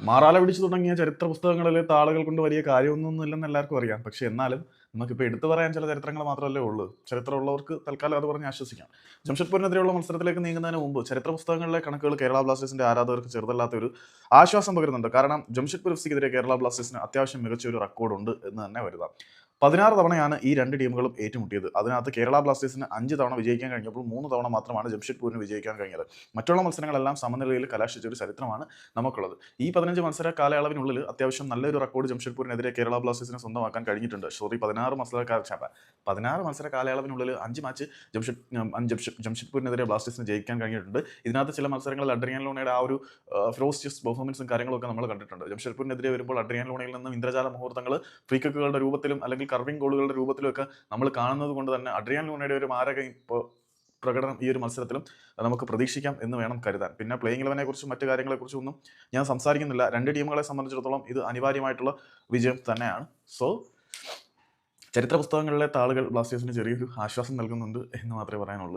മാറാല പിടിച്ചു തുടങ്ങിയ ചരിത്ര പുസ്തകങ്ങളിലെ താളുകൾ കൊണ്ട് വലിയ കാര്യമൊന്നും ഇല്ലെന്ന് എല്ലാവർക്കും അറിയാം. പക്ഷെ എന്നാലും നമുക്കിപ്പോൾ എടുത്തു പറയാൻ ചില ചരിത്രങ്ങൾ മാത്രമല്ലേ ഉള്ളൂ. ചരിത്രമുള്ളവർക്ക് തൽക്കാലം അത് പറഞ്ഞ് ആശ്വസിക്കാം. ജംഷഡ്പൂരിനെതിരെയുള്ള മത്സരത്തിലേക്ക് നീങ്ങുന്നതിന് മുമ്പ് ചരിത്ര പുസ്തകങ്ങളിലെ കണക്കുകൾ കേരള ബ്ലാസ്റ്റേഴ്സിന്റെ ആരാധകർക്ക് ചെറുതല്ലാത്ത ഒരു ആശ്വാസം പകരുന്നുണ്ട്. കാരണം ജംഷഡ്പൂർ എഫ്സിക്കെതിരെ കേരള ബ്ലാസ്റ്റേഴ്സിന് അത്യാവശ്യം മികച്ച ഒരു റെക്കോർഡുണ്ട് എന്ന് തന്നെ കരുതാം. 16 തവണയാണ് ഈ രണ്ട് ടീമുകളും ഏറ്റുമുട്ടിയത്. അതിനകത്ത് കേരള ബ്ലാസ്റ്റേഴ്സിന് 5 തവണ വിജയിക്കാൻ കഴിഞ്ഞപ്പോൾ 3 തവണ മാത്രമാണ് ജംഷഡ്പൂരിന് വിജയിക്കാൻ കഴിഞ്ഞത്. മറ്റുള്ള മത്സരങ്ങളെല്ലാം സമനിലയിൽ കലാശിച്ച ഒരു ചരിത്രമാണ് നമുക്കുള്ളത്. ഈ 15 മത്സര കാലയളവിനുള്ളിൽ അത്യാവശ്യം നല്ലൊരു റെക്കോർഡ് ജംഷഡ്പൂരിനെതിരെ കേരള ബ്ലാസ്റ്റേഴ്സിന് സ്വന്തമാക്കാൻ കഴിഞ്ഞിട്ടുണ്ട്. 16 മത്സര കാലയളവിനുള്ളിൽ 5 മാച്ച് ജംഷഡ്പൂരിനെതിരെ ബ്ലാസ്റ്റേഴ്സിന് ജയിക്കാൻ കഴിഞ്ഞിട്ടുണ്ട്. ഇതിനകത്ത് ചില മത്സരങ്ങളിൽ അഡ്രിയാൻ ലൂണയുടെ ആ ഒരു ഫെറോസിയസ് പെർഫോമൻസും കാര്യങ്ങളൊക്കെ നമ്മൾ കണ്ടിട്ടുണ്ട്. ജംഷഡ്പൂരിനെതിരെ വരുമ്പോൾ അഡ്രിയാൻ ലൂണയിൽ നിന്നും ഇന്ദ്രജാല മുഹൂർത്തങ്ങൾ ഫ്രീ കിക്കുകളുടെ രൂപത്തിലും അല്ലെങ്കിൽ കർവിംഗ് ഗോളുകളുടെ രൂപത്തിലുമൊക്കെ നമ്മൾ കാണുന്നത് കൊണ്ട് തന്നെ അഡ്രിയാൻ ലൂണയുടെ ഒരു മാരക പ്രകടനം ഈ ഒരു മത്സരത്തിലും നമുക്ക് പ്രതീക്ഷിക്കാം എന്ന് വേണം കരുതാൻ. പിന്നെ പ്ലേയിങ് 11നെ കുറിച്ചും മറ്റു കാര്യങ്ങളെക്കുറിച്ചും ഒന്നും ഞാൻ സംസാരിക്കുന്നില്ല. രണ്ട് ടീമുകളെ സംബന്ധിച്ചിടത്തോളം ഇത് അനിവാര്യമായിട്ടുള്ള വിജയം തന്നെയാണ്. സോ ചരിത്ര പുസ്തകങ്ങളിലെ താളുകൾ ബ്ലാസ്റ്റേഴ്സിന് ചെറിയൊരു ആശ്വാസം നൽകുന്നുണ്ട് എന്ന് മാത്രമേ പറയാനുള്ളൂ.